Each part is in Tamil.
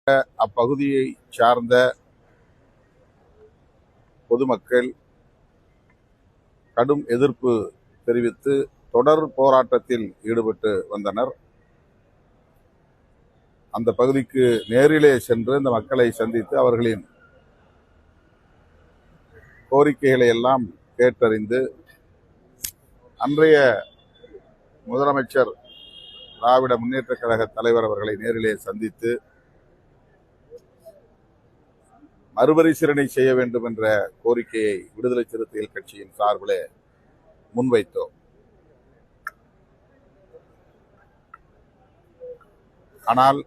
அப்பகுதியை சார்ந்த பொதுமக்கள் கடும் எதிர்ப்பு தெரிவித்து தொடர் போராட்டத்தில் ஈடுபட்டு வந்தனர். அந்த பகுதிக்கு நேரிலே சென்று இந்த மக்களை சந்தித்து அவர்களின் கோரிக்கைகளை எல்லாம் கேட்டறிந்து அன்றைய முதலமைச்சர் திராவிட முன்னேற்ற கழக தலைவர் அவர்களை நேரிலே சந்தித்து மறுபரிசீலனை செய்ய வேண்டும் என்ற கோரிக்கையை விடுதலை சிறுத்தைகள் கட்சியின் சார்பிலே முன்வைத்தோம். ஆனால்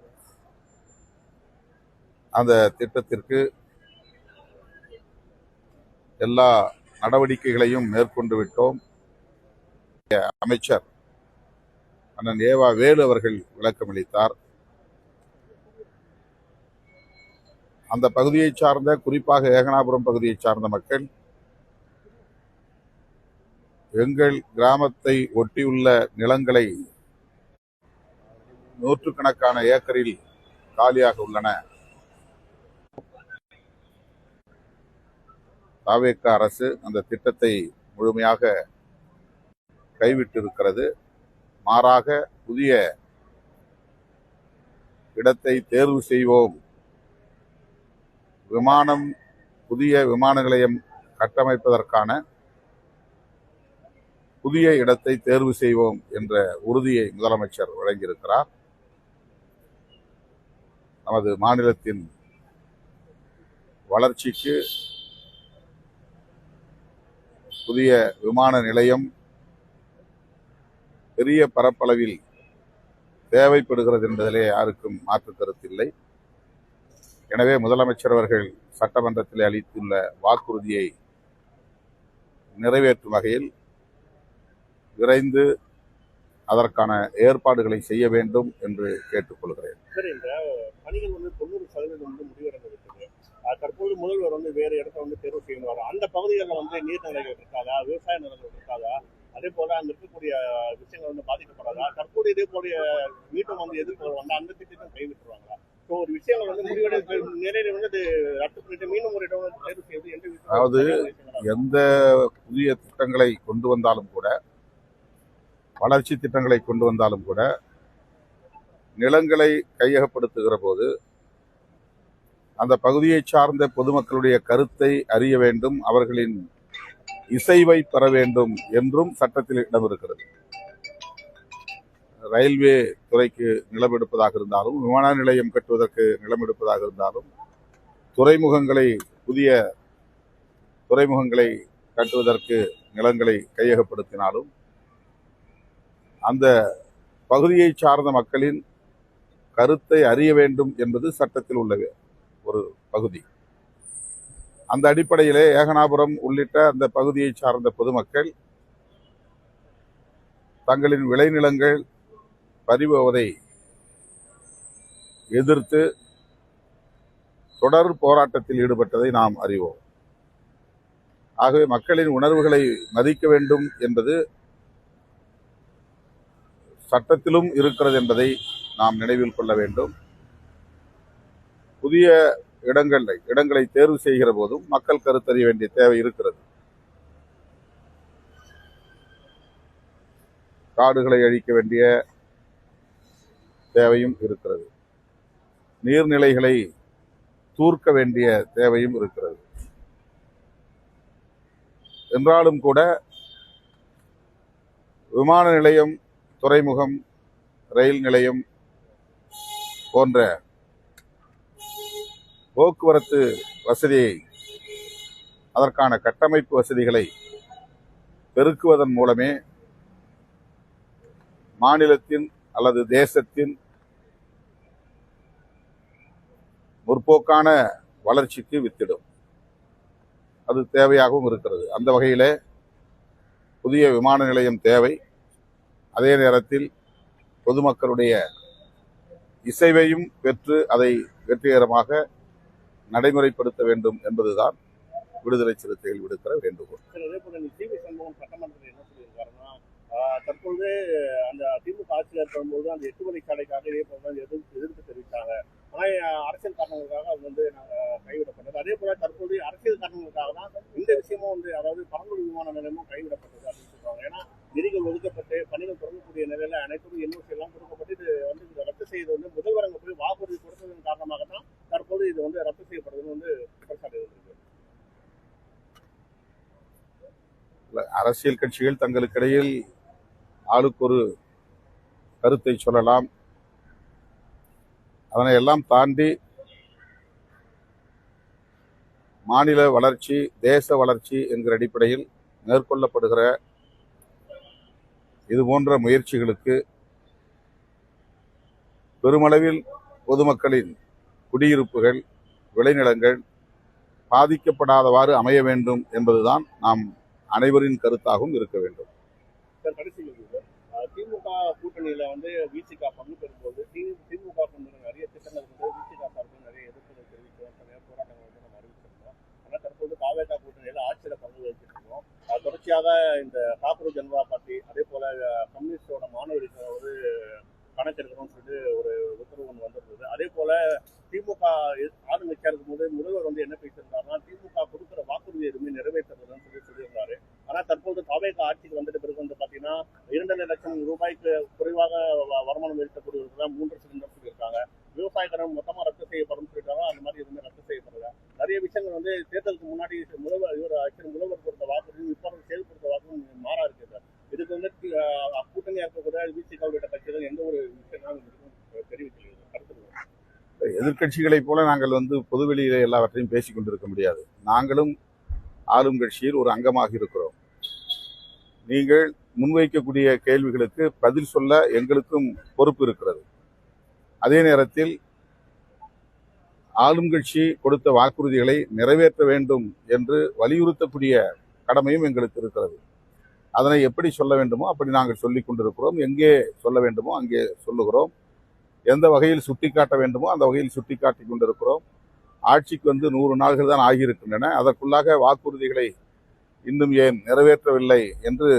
அந்த திட்டத்திற்கு எல்லா நடவடிக்கைகளையும் மேற்கொண்டு விட்டோம். அமைச்சர் அண்ணன் ஏவா வேலு அவர்கள் விளக்கமளித்தார். அந்த பகுதியை சார்ந்த, குறிப்பாக ஏகனாபுரம் பகுதியை சார்ந்த மக்கள் எங்கள் கிராமத்தை ஒட்டியுள்ள நிலங்களை நூற்றுக்கணக்கான ஏக்கரில் காலியாக உள்ளன. தாவேக அரசு அந்த திட்டத்தை முழுமையாக கைவிட்டிருக்கிறது. மாறாக புதிய இடத்தை தேர்வு செய்வோம், புதிய விமான நிலையம் கட்டமைப்பதற்கான புதிய இடத்தை தேர்வு செய்வோம் என்ற உறுதியை முதலமைச்சர் வழங்கியிருக்கிறார். நமது மாநிலத்தின் வளர்ச்சிக்கு புதிய விமான நிலையம் பெரிய பரப்பளவில் தேவைப்படுகிறது என்பதிலே யாருக்கும் மாற்று கருத்தில்லை. எனவே முதலமைச்சர் அவர்கள் சட்டமன்றத்தில் அளித்துள்ள வாக்குறுதியை நிறைவேற்றும் வகையில் விரைந்து அதற்கான ஏற்பாடுகளை செய்ய வேண்டும் என்று கேட்டுக்கொள்கிறேன். பணிகள் 90% முடிவடைந்திருக்கிறது. தற்போது முதல்வர் வேறு இடத்தை தேர்வு செய்யணும். அந்த பகுதிகளில் நீர்நிலைகள் இருக்காதா, விவசாய நிலங்கள் இருக்காதா, அதே போல அங்க இருக்கக்கூடிய விஷயங்கள் பாதிக்கப்படாதா? தற்போது இதே போல மீண்டும் எதிர்ப்பு அந்த திட்டத்தை கைவிட்டுருவாங்களா? ஒரு விஷயங்கள் முடிவடை நிலையில ரத்து பண்ணிட்டு மீண்டும் ஒரு இடம் தேர்வு செய்வது என்று, அதாவது எந்த புதிய திட்டங்களை கொண்டு வந்தாலும் கூட, வளர்ச்சி திட்டங்களை கொண்டு வந்தாலும் கூட, நிலங்களை கையகப்படுத்துகிற போது அந்த பகுதியை சார்ந்த பொதுமக்களுடைய கருத்தை அறிய வேண்டும், அவர்களின் இசைவை பெற வேண்டும் என்றும் சட்டத்தில் இடம் இருக்கிறது. ரயில்வே துறைக்கு நிலம் எடுப்பதாக இருந்தாலும், விமான நிலையம் கட்டுவதற்கு நிலம் எடுப்பதாக இருந்தாலும், புதிய துறைமுகங்களை கட்டுவதற்கு நிலங்களை கையகப்படுத்தினாலும், அந்த பகுதியை சார்ந்த மக்களின் கருத்தை அறிய வேண்டும் என்பது சட்டத்தில் உள்ள ஒரு பகுதி. அந்த அடிப்படையிலே ஏகனாபுரம் உள்ளிட்ட அந்த பகுதியை சார்ந்த பொதுமக்கள் தங்களின் விளைநிலங்கள் பறிபோவதை எதிர்த்து தொடர் போராட்டத்தில் ஈடுபட்டதை நாம் அறிவோம். ஆகவே மக்களின் உணர்வுகளை மதிக்க வேண்டும் என்பது சட்டத்திலும் இருக்கிறது என்பதை நாம் நினைவில் கொள்ள வேண்டும். புதிய இடங்களை தேர்வு செய்கிற போதும் மக்கள் கருத்தறிய வேண்டிய தேவை இருக்கிறது. காடுகளை அழிக்க வேண்டிய தேவையும் இருக்கிறது. நீர்நிலைகளை தூர்க்க வேண்டிய தேவையும் இருக்கிறது. என்றாலும் கூட விமான நிலையம், துறைமுகம், ரயில் நிலையம் போன்ற போக்குவரத்து வசதியை, அதற்கான கட்டமைப்பு வசதிகளை பெருக்குவதன் மூலமே மாநிலத்தின் அல்லது தேசத்தின் முற்போக்கான வளர்ச்சிக்கு வித்திடும். அது தேவையாகவும் இருக்கிறது. அந்த வகையிலே புதிய விமான நிலையம் தேவை. அதே நேரத்தில் பொதுமக்களுடைய இசைவையும் பெற்று அதை வெற்றிகரமாக நடைமுறைப்படுத்த வேண்டும் என்பதுதான் விடுதலை சிறுத்தைகள் விடுக்கிற வேண்டுகோள். தற்போது அந்த திமுக ஆட்சியில் இருக்கும்போது அந்த 8 வழி சாலைக்காக எதிர்ப்பு தெரிவித்தாங்க. அரசியல் காரணங்களுக்காக அது வந்து கைவிடப்பட்டது. அதே போல தற்போது அரசியல் காரணங்களுக்காக தான் இந்த விஷயமும் வந்து, அதாவது பரந்தூர் விமான நிலையமும் கைவிடப்பட்டது அப்படின்னு சொல்றாங்க. ஏன்னா நிதிகள் ஒதுக்கப்பட்டு பணிகள் தொடங்கக்கூடிய நிலையில அனைத்தும் என்ஓசி எல்லாம் கொடுக்கப்பட்டு இது வந்து இதை ரத்து செய்து வந்து முதல்வர் அங்க போய் வாக்குறுதி கொடுத்ததன் காரணமாக தான் தற்போது இது வந்து ரத்து செய்யப்படுதுன்னு வந்து குற்றச்சாட்டு இருக்கு. அரசியல் கட்சிகள் தங்களுக்கிடையில் ஆளுக்கு ஒரு கருத்தை சொல்லலாம். அதனை எல்லாம் தாண்டி மாநில வளர்ச்சி, தேச வளர்ச்சி என்கிற அடிப்படையில் மேற்கொள்ளப்படுகிற இது போன்ற முயற்சிகளுக்கு பெருமளவில் பொதுமக்களின் குடியிருப்புகள், விளைநிலங்கள் பாதிக்கப்படாதவாறு அமைய வேண்டும் என்பதுதான் நாம் அனைவரின் கருத்தாகவும் இருக்க வேண்டும். கடைசி திமுக கூட்டணியில வந்து விசிக பங்கு பெறும்போது திமுக நிறைய திட்டங்கள் வந்து விசிக சார்பில் நிறைய எதிர்ப்புகள் தெரிவிக்கிறோம், நிறைய போராட்டங்கள் வந்து நம்ம அறிவிச்சிருந்தோம். ஆனால் தற்போது தாவேகா கூட்டணியில ஆட்சியில பங்கு வகிச்சிருக்கோம். தொடர்ச்சியாக இந்த காக்ரோச் ஜனதா பார்ட்டி, அதே போல கம்யூனிஸ்டோட மாணவர்களுக்கு ஒரு கணக்கெடுக்கணும்னு சொல்லிட்டு ஒரு உத்தரவு ஒன்று வந்திருந்தது. அதே போல திமுக ஆளுங்கட்சியா இருக்கும்போது முதல்வர் வந்து என்ன பேசியிருந்தாருன்னா, திமுக கொடுக்குற வாக்குறுதி எதுவுமே நிறைவேற்றுறதுன்னு சொல்லியிருந்தாரு. ஆனா தற்போது தாவேகா ஆட்சிக்கு வந்துட்டு பிறகு வந்து பாத்தீங்கன்னா 2.5 லட்சம் ரூபாய்க்கு குறைவாக வருமானம் ஈட்டக்கூடியவர்கள் 3 சிலிண்டர் சொல்லியிருக்காங்க. விவசாய கடன் மொத்தமா ரத்து செய்யப்படும் சொல்லிட்டாங்க. அந்த மாதிரி எதுவுமே ரத்து செய்யப்படல. நிறைய விஷயங்கள் வந்து தேர்தலுக்கு முன்னாடி முதல்வர் கொடுத்த வாக்குறுதி இப்ப செயல்படுத்த வாக்குறுதி மாறா இருக்கு. இதுக்கு வந்து கூட்டணியா இருக்கக்கூட விசிக உள்ளிட்ட கட்சிகள் எந்த ஒரு விஷயம் தெரிவிக்கல. எதிர்கட்சிகளைப் போல நாங்கள் வந்து பொதுவெளியில எல்லாவற்றையும் பேசிக் கொண்டிருக்க முடியாது. நாங்களும் ஆளும் கட்சியில் ஒரு அங்கமாக இருக்கிறோம். நீங்கள் முன்வைக்கக்கூடிய கேள்விகளுக்கு பதில் சொல்ல எங்களுக்கும் பொறுப்பு இருக்கிறது. அதே நேரத்தில் ஆளும் கட்சி கொடுத்த வாக்குறுதிகளை நிறைவேற்ற வேண்டும் என்று வலியுறுத்தக்கூடிய கடமையும் எங்களுக்கு இருக்கிறது. அதனை எப்படி சொல்ல வேண்டுமோ அப்படி நாங்கள் சொல்லிக் கொண்டிருக்கிறோம். எங்கே சொல்ல வேண்டுமோ அங்கே சொல்லுகிறோம். எந்த வகையில் சுட்டிக்காட்ட வேண்டுமோ அந்த வகையில் சுட்டிக்காட்டி கொண்டிருக்கிறோம். ஆட்சிக்கு வந்து 100 நாள்கள் தான் ஆகியிருக்கின்றன. அதற்குள்ளாக வாக்குறுதிகளை இன்னும் ஏன் நிறைவேற்றவில்லை என்று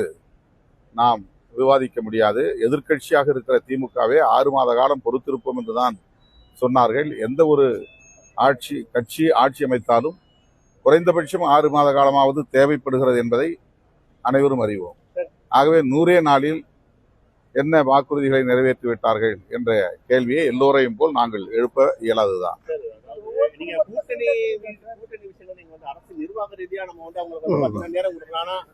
நாம் விவாதிக்க முடியாது. எதிர்க்கட்சியாக இருக்கிற திமுகவே 6 மாத காலம் பொறுத்திருப்போம் என்றுதான் சொன்னார்கள். எந்த ஒரு கட்சி ஆட்சி அமைத்தாலும் குறைந்தபட்சம் 6 மாத காலமாவது தேவைப்படுகிறது என்பதை அனைவரும் அறிவோம். ஆகவே 100 நாளில் என்ன வாக்குறுதிகளை நிறைவேற்றிவிட்டார்கள் என்ற கேள்வியை எல்லோரையும் போல் நாங்கள் எழுப்ப இயலாததுதான். நீங்க கூட்டணி விஷயங்கள் நீங்க வந்து அரசு நிர்வாக ரீதியா நம்ம வந்து அவங்களுக்கு நேரம் கொடுக்கலாம்.